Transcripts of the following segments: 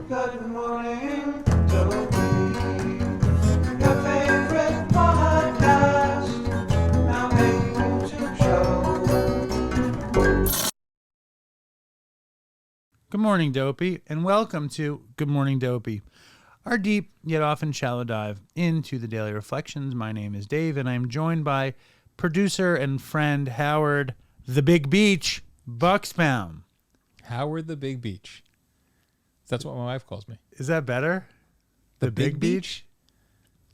Good morning, Dopey. Your favorite podcast. Now able to show. Good morning, Dopey, and welcome to Good Morning, Dopey, our deep yet often shallow dive into the daily reflections. My name is Dave, and I'm joined by producer and friend Howard, the Big Beach, Bucksbaum. Howard the Big Beach. That's what my wife calls me. Is that better? The Big Beach?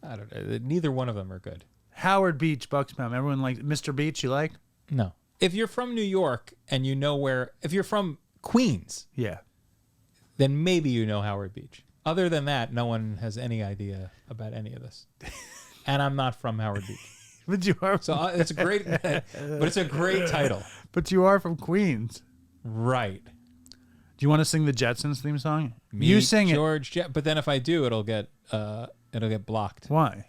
I don't know. Neither one of them are good. Howard Beach, Bucksbaum. Everyone likes Mr. Beach, you like? No. If you're from New York and you know if you're from Queens, Yeah. then maybe you know Howard Beach. Other than that, no one has any idea about any of this. And I'm not from Howard Beach. But you are So it's a great, but it's a great title. But you are from Queens. Right. Do you want to sing the Jetsons theme song? Meet You sing George but then if I do, it'll get blocked. it. Why?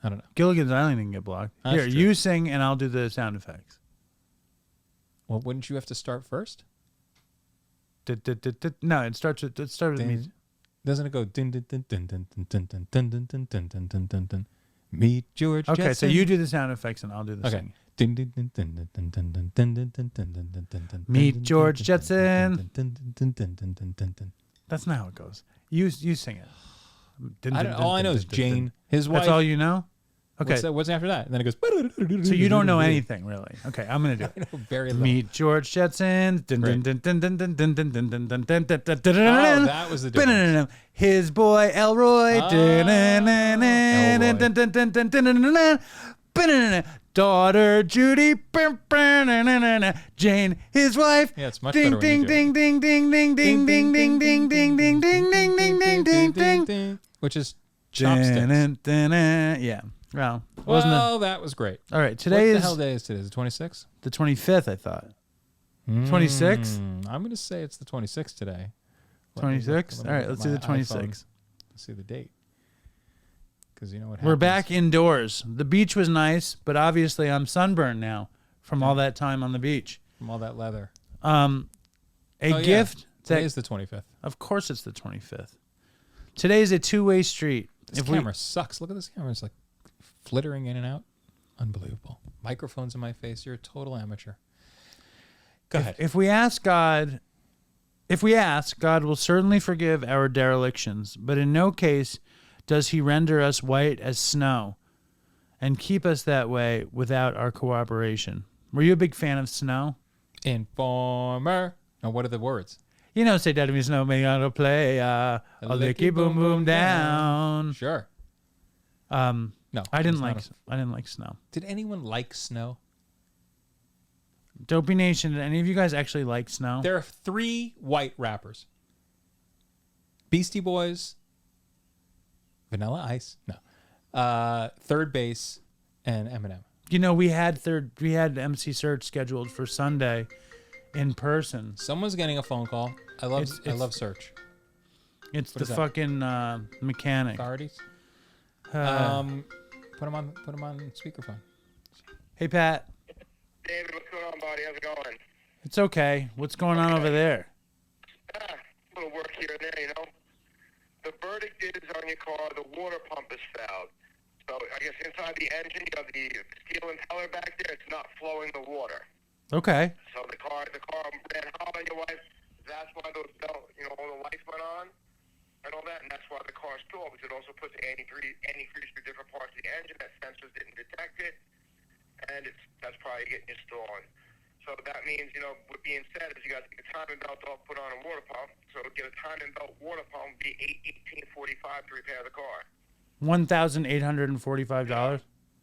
I don't know. Gilligan's Island can get blocked. That's Here, true. you sing and I'll do the sound effects. Well, wouldn't you have to start first? No, it starts with me. Doesn't it go dun dun dun dun dun dun dun dun dun dun dun dun dun dun dun? Meet George. Okay, so Jetson. you do the sound effects and I'll do the Okay. singing. Dun dun dun dun dun dun dun dun dun dun dun dun dun dun dun. Meet George Jetson. Dun dun dun dun dun dun dun dun. That's not how it goes. You sing it. All I know is Jane, his wife. That's all you know? Okay. What's after that? And then it goes. So you don't know anything really. Okay, I'm gonna do I it. know very little. Meet George Jetson. Dun, dun, Great. dun, dun, dun, dun, dun, dun, dun, dun, dun, dun, dun, dun, Oh, dun, that was the difference. His boy Elroy. Dun, dun, dun, Elroy. dun, dun, dun, dun, dun, dun, dun, dun. Daughter Judy. Jane, his wife. Yeah, it's much Ding, better when you ding, do ding, ding, ding, ding, ding, ding, ding, ding, ding, ding, ding, ding, ding, ding, ding, ding. Which is chopsticks. Yeah. Well, wasn't it? Well, that was great. All right, today What is the hell day is today? Is it 26? the 25th, I thought. 26? I'm going to say it's the 26th today. 26? All right, let's do the 26th. Let's see the date. Because you know what happens. We're back indoors. The beach was nice, but obviously I'm sunburned now from all that time on the beach. From all that leather. A gift. Today is the 25th. Of course it's the 25th. Today is a two-way street. This camera sucks. Look at this camera. It's like flittering in and out. Unbelievable. Microphones in my face. You're a total amateur. Go ahead. If we ask, God will certainly forgive our derelictions, but in no case does he render us white as snow and keep us that way without our cooperation. Were you a big fan of snow? Informer. Now, what are the words? You know, say that to me, snow, me gonna play a licky boom boom down. Sure. No, I didn't it's not like snow. Did anyone like snow? Dopey Nation, did any of you guys actually like snow? There are 3 white rappers. Beastie Boys, Vanilla Ice, no, Third Base, and Eminem. You know, we had MC Search scheduled for Sunday in person. Someone's getting a phone call. I love Search. It's What the is that? fucking mechanic. Authorities. Put him on speakerphone. Hey, Pat. David, what's going on, buddy? How's it going? It's okay. What's going on over there? A little work here and there, you know. The verdict is on your car, the water pump is fouled. So I guess inside the engine, you have the steel impeller back there. It's not flowing the water. Okay. So the car ran hot on your wife. That's why those all the lights went on and all that, and that's why the car stalled, because it also puts antifreeze through different parts of the engine that sensors didn't detect it, and that's probably getting you stalling. So that means, what being said is you got to get a timing belt off, put on a water pump. So get a timing belt water pump would be $18.45 to repair the car. $1,845?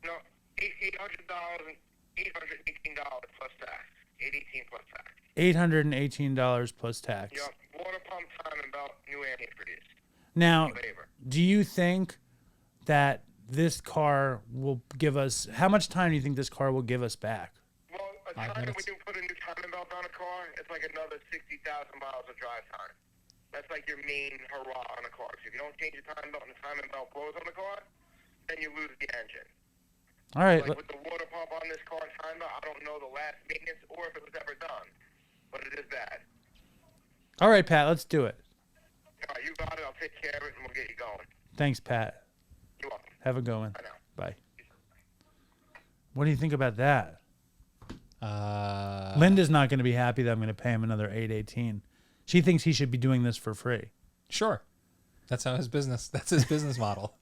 No, $818 plus tax. $818 plus tax. $818 plus tax. Yep. Water pump, timing belt, new antifreeze. Now, Labor. do you think that this car will give us... How much time do you think this car will give us back? Well, a 5 time minutes. when you put a new timing belt on a car, it's like another 60,000 miles of drive time. That's like your main hurrah on a car. So if you don't change the timing belt and the timing belt blows on the car, then you lose the engine. All right. Like with the water pump on this car timing belt, I don't know the last maintenance or if it was ever done, but it is bad. All right, Pat, let's do it. All right, you take care of it, and we'll get you going. Thanks, Pat. You're welcome. Have a good one. Bye now. Bye. What do you think about that? Uh, Linda's not going to be happy that I'm going to pay him another $818. She thinks he should be doing this for free. Sure. That's his business model.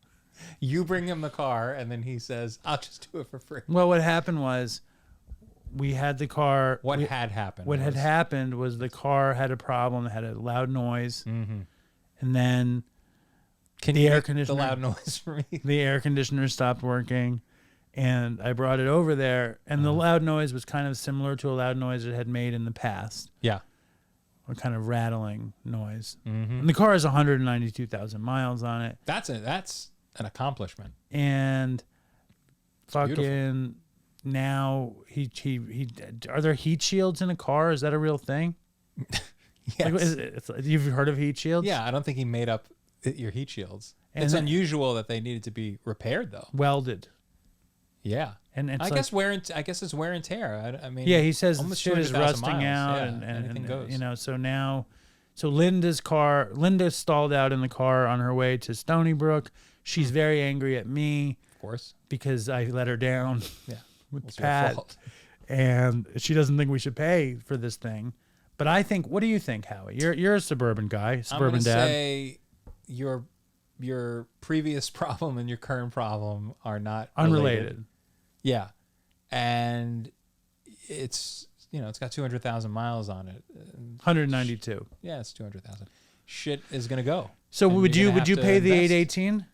You bring him the car, and then he says, I'll just do it for free. Well, what happened was we had the car. What had happened? What had happened was the car had a problem. It had a loud noise. Mm-hmm. And then Can the you air make conditioner, the loud noise for me? the air conditioner stopped working. And I brought it over there. And the loud noise was kind of similar to a loud noise it had made in the past. Yeah. A kind of rattling noise. Mm-hmm. And the car has 192,000 miles on it. That's an accomplishment. And fucking beautiful. now he are there heat shields in a car? Is that a real thing? Yes. Like, you've heard of heat shields? Yeah, I don't think he made up your heat shields. And it's then- unusual that they needed to be repaired, though. Welded. Yeah. And it's I like, guess it's wear and tear. I mean, yeah, he says the almost shit is 200,000 rusting miles. out Yeah, and anything goes. you know, so Linda stalled out in the car on her way to Stony Brook. She's very angry at me Of course. because I let her down Yeah. with It's your Pat. fault. And she doesn't think we should pay for this thing. But I think, what do you think, Howie? You're a suburban guy, I'm suburban gonna dad. say your previous problem and your current problem are not Unrelated. related. Yeah, and it's it's got 200,000 miles on it. 192. Yeah, it's 200,000. Shit is gonna go. So And would you're you gonna would you have to pay the invest. 818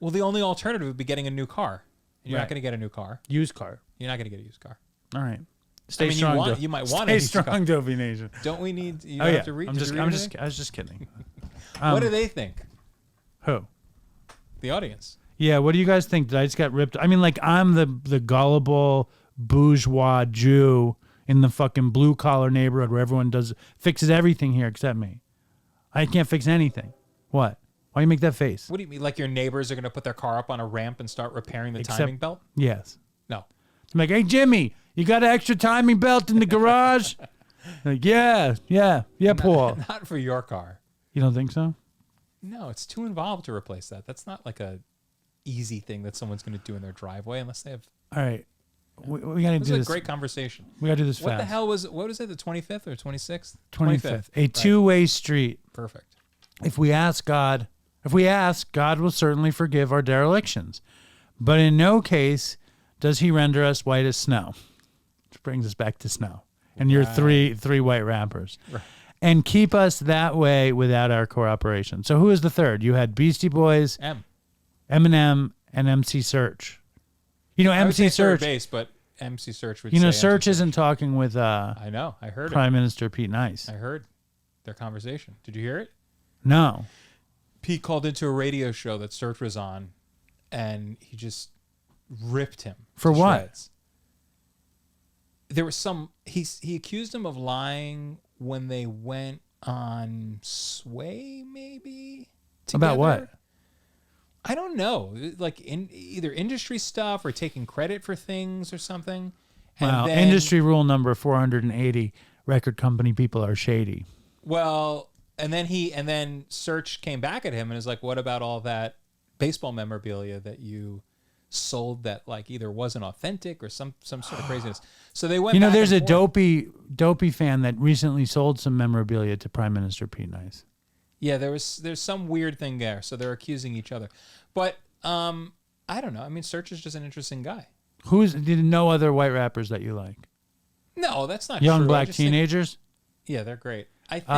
Well, the only alternative would be getting a new car. You're Right. not gonna get a new car. used car? You're not gonna get a used car. All right. Stay I mean, strong. you might want stay a used car. strong, Dopey Nation. Don't we need? You Oh don't yeah. have to read. I was just kidding. What do they think? Who? The audience. Yeah, what do you guys think? Did I just got ripped? I mean, like, I'm the gullible bourgeois Jew in the fucking blue collar neighborhood where everyone fixes everything here except me. I can't fix anything. What? Why you make that face? What do you mean? Like your neighbors are going to put their car up on a ramp and start repairing the timing belt? Yes. No. I'm like, hey Jimmy, you got an extra timing belt in the garage? Like, yeah, Paul. Not for your car. You don't think so? No, it's too involved to replace that. That's not like a easy thing that someone's going to do in their driveway unless they have. All right, we got to This do is this. a great conversation. We got to do this What fast. the hell was it? The 25th or 26th? 25th. A Right. two-way street. Perfect. If we ask, God will certainly forgive our derelictions. But in no case does he render us white as snow. Which brings us back to snow. And your three white rappers. Right. And keep us that way without our cooperation. So who is the third? You had Beastie Boys, Eminem, and MC Search. You know, I would say MC third Search. base, but MC Search would. You know, say Search MC isn't talking with I know. I heard Prime Minister Pete Nice. I heard their conversation. Did you hear it? No. Pete called into a radio show that Search was on, and he just ripped him For to what? shreds. There was some. He accused him of lying when they went on Sway, maybe. About together. what? I don't know. Like in either industry stuff or taking credit for things or something. And Wow. then- Industry rule number 480. Record company people are shady. Well, and then Search came back at him and was like, "What about all that baseball memorabilia that you sold that like either wasn't authentic or some sort of craziness?" So they went. You know, back there's and a forth. dopey fan that recently sold some memorabilia to Prime Minister Pete Nice. Yeah, there's some weird thing there. So they're accusing each other, but I don't know. I mean, Search is just an interesting guy. Did no other white rappers that you like? No, that's not Young true. I black just think- teenagers? yeah, they're great. I think No,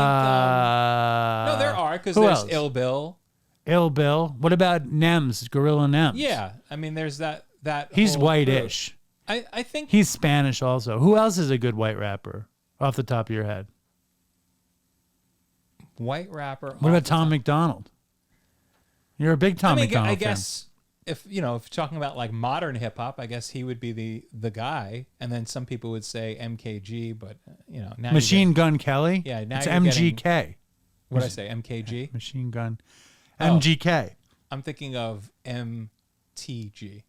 no, there are because who there's else? Ill Bill. Ill Bill. What about Nems? Gorilla Nems. Yeah, I mean, there's that. He's whole whitish. group. I think He's Spanish also. Who else is a good white rapper off the top of your head? white rapper. What about Tom McDonald? You're a big Tom McDonald I fan. guess if if you're talking about like modern hip hop, I guess he would be the guy. And then some people would say MKG, but now Machine Gun Kelly? Yeah, now it's you're MGK. what did I say? MKG. Machine Gun. Oh. MGK. I'm thinking of MTG.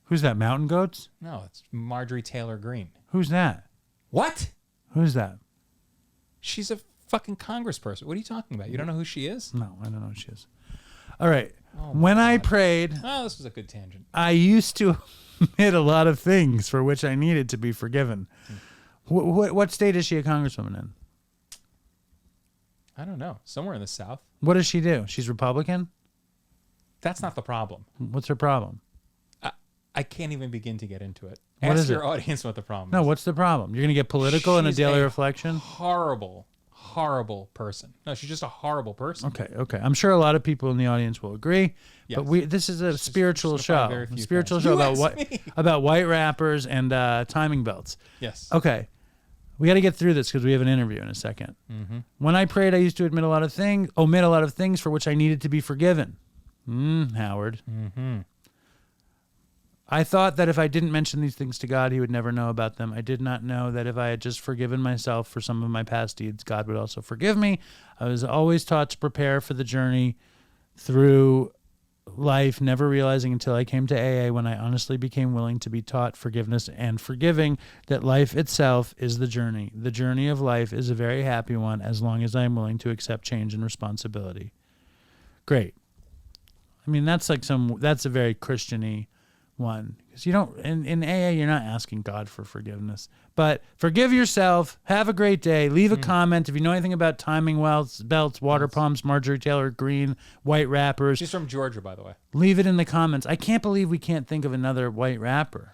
Who's that? Mountain Goats? No, it's Marjorie Taylor Greene. Who's that? What? Who's that? She's a fucking congressperson. What are you talking about? You don't know who she is? No, I don't know what she is. All right. Oh, When my I God. prayed, Oh, this was a good tangent. I used to admit a lot of things for which I needed to be forgiven. What state is she a congresswoman in? I don't know. Somewhere in the South. What does she do? She's Republican? That's not the problem. What's her problem? I can't even begin to get into it. What Ask is your it? audience what the problem No, is. what's the problem? You're going to get political in a She's daily reflection? Horrible, horrible person. No, she's just a horrible person. Okay. I'm sure a lot of people in the audience will agree. Yes. But this is a spiritual just gonna find show. very few A spiritual things. show You about asked me. about white rappers and timing belts. Yes. Okay. We got to get through this because we have an interview in a second. Mm-hmm. When I prayed, I used to omit a lot of things for which I needed to be forgiven. Howard. Mm-hmm. I thought that if I didn't mention these things to God, he would never know about them. I did not know that if I had just forgiven myself for some of my past deeds, God would also forgive me. I was always taught to prepare for the journey through life, never realizing until I came to AA when I honestly became willing to be taught forgiveness and forgiving that life itself is the journey. The journey of life is a very happy one as long as I am willing to accept change and responsibility. Great. I mean, that's a very Christian-y one. Because you don't, in AA, you're not asking God for forgiveness. But forgive yourself, have a great day, leave a comment. If you know anything about timing belts, water pumps, Marjorie Taylor Greene, white rappers, She's from Georgia, by the way. leave it in the comments. I can't believe we can't think of another white rapper.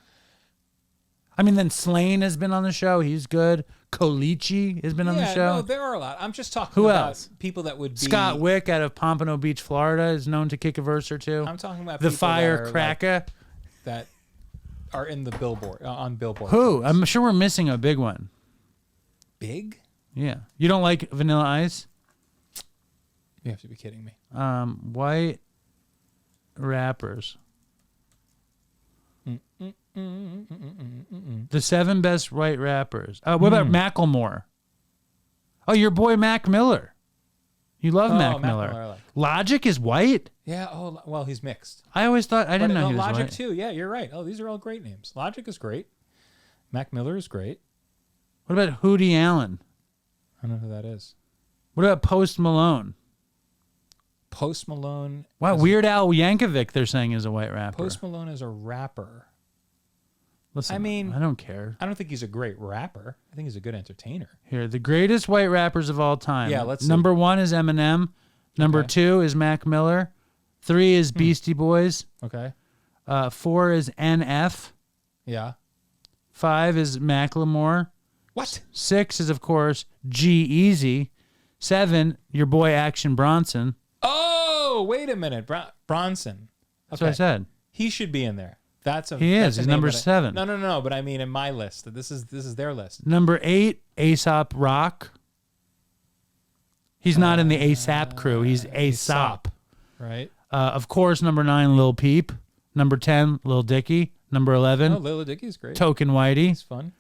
I mean, then Slane has been on the show. He's good. Kolichi has been on the show. No, there are a lot. I'm just talking Who about else? people that would be... Scott Wick out of Pompano Beach, Florida, is known to kick a verse or two. I'm talking about the people that are, Firecracker. that are in the Billboard, on Billboard. Who? I'm sure we're missing a big one. Big? Yeah. You don't like Vanilla Ice? You have to be kidding me. White rappers. The 7 best white rappers. What about Macklemore? Oh, your boy Mac Miller. You love Mac Miller. Miller I like. Logic is white? Yeah, oh, well, he's mixed. I always thought, I didn't know he was Logic, white. too. Yeah, you're right. Oh, these are all great names. Logic is great. Mac Miller is great. What about Hootie Allen? I don't know who that is. What about Post Malone? Post Malone. Wow, is- Weird Al Yankovic, they're saying, is a white rapper. Post Malone is a rapper. Listen, I mean- I don't care. I don't think he's a great rapper. I think he's a good entertainer. Here, the greatest white rappers of all time. Yeah, let's see. Number 1 is Eminem. Number Okay. 2 is Mac Miller. 3 is Beastie Boys. Okay. 4 is NF. Yeah. 5 is Macklemore. What? 6 is, of course, G-Eazy. 7, your boy Action Bronson. Oh, wait a minute. Bronson. That's what I said. He should be in there. That's a He that's is. a He's name number that I- 7. No. But I mean, in my list, this is their list. Number 8, Aesop Rock. He's not in the ASAP crew. He's Aesop. Right. Of course, number 9, Lil Peep. Number 10, Lil Dicky. Number 11, Oh, Lil Dicky's great. Token Whitey. He's fun.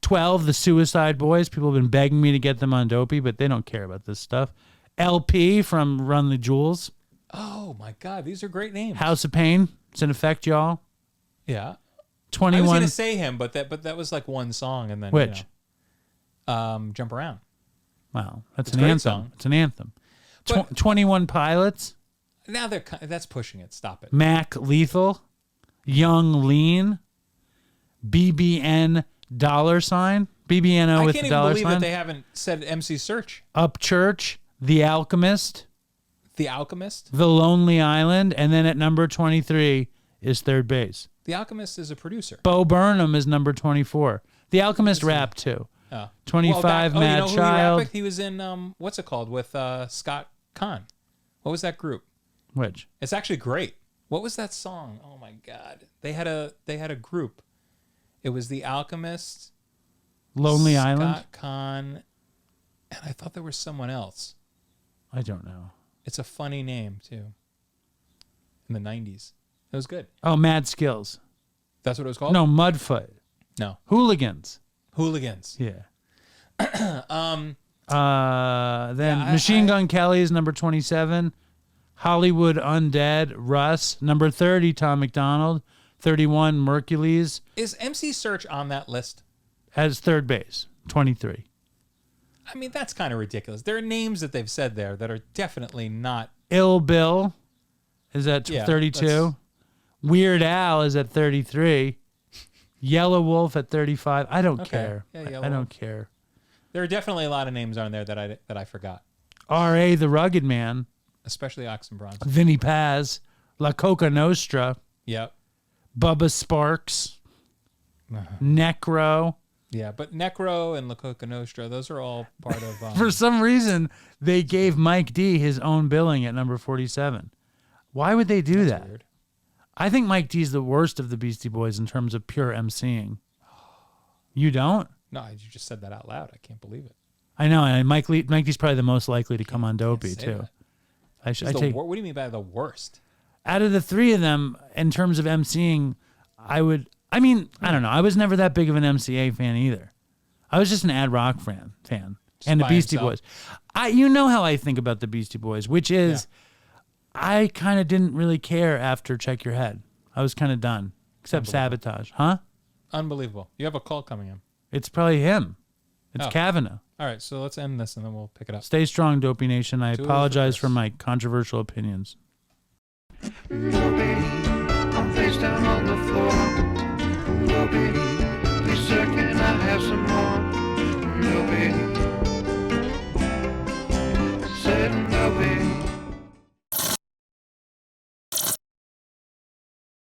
12, the Suicide Boys. People have been begging me to get them on Dopey, but they don't care about this stuff. LP from Run the Jewels. Oh my God, these are great names. House of Pain. It's in effect, y'all. Yeah. I was 21. gonna say him, but that was like one song, and then Which? Jump Around. Wow, that's It's an a great anthem. song. It's an anthem. But- 21 Pilots. Now that's pushing it. Stop it. Mac Lethal. Young Lean. BBN $. BBNO I with can't the even dollar believe sign. that they haven't said MC Search, Up Church. The Alchemist. The Alchemist. The Lonely Island. And then at number 23 is Third Base. The Alchemist is a producer. Bo Burnham is number 24. The Alchemist rap too. Oh. 25 you Mad know who Child. He, rapped? He was in what's it called with Scott Kahn. What was that group? Which? It's actually great. What was that song? Oh my God. They had a group. It was The Alchemist, Lonely Scott Island? Kahn, and I thought there was someone else. I don't know. It's a funny name too. In the 90s. It was good. Oh, Mad Skills. That's what it was called? No, Mudfoot. No. Hooligans. Hooligans. Yeah. Then Yeah, Machine Gun Kelly is number 27. Hollywood Undead, Russ. Number 30, Tom McDonald. 31, Mercules. Is MC Search on that list? As Third Base, 23. I mean, that's kind of ridiculous. There are names that they've said there that are definitely not. Ill Bill is at Yeah, 32. that's- Weird Al is at 33. Yellow Wolf at 35. I don't Okay. care. Yeah, I Yellow don't Wolf. care. There are definitely a lot of names on there that I forgot, R.A. the Rugged Man. especially Oxen Bronson. Vinny Paz. La Coca Nostra. Yep. Bubba Sparks. Uh-huh. Necro. Yeah, but Necro and La Coca Nostra, those are all part of. For some reason, they gave Mike D his own billing at number 47. Why would they do that? Weird. I think Mike D's the worst of the Beastie Boys in terms of pure emceeing. You don't? No, you just said that out loud. I can't believe it. I know, and Mike D's probably the most likely to come on Dopey say too. that. I He's the take what do you mean by the worst? out of the three of them in terms of emceeing, I don't know. I was never that big of an MCA fan either. I was just an Ad Rock fan, and the by Beastie himself. Boys. You know how I think about the Beastie Boys, which is I kind of didn't really care after Check Your Head. I was kind of done, except Sabotage, huh? Unbelievable. You have a call coming in. It's probably him. It's Oh. Kavanaugh. All right, so let's end this and then we'll pick it up. Stay strong, Dopey Nation. I Two apologize for reverse. my controversial opinions. Dopey, I'm face down on the floor. Dopey, please sir, can I have some more?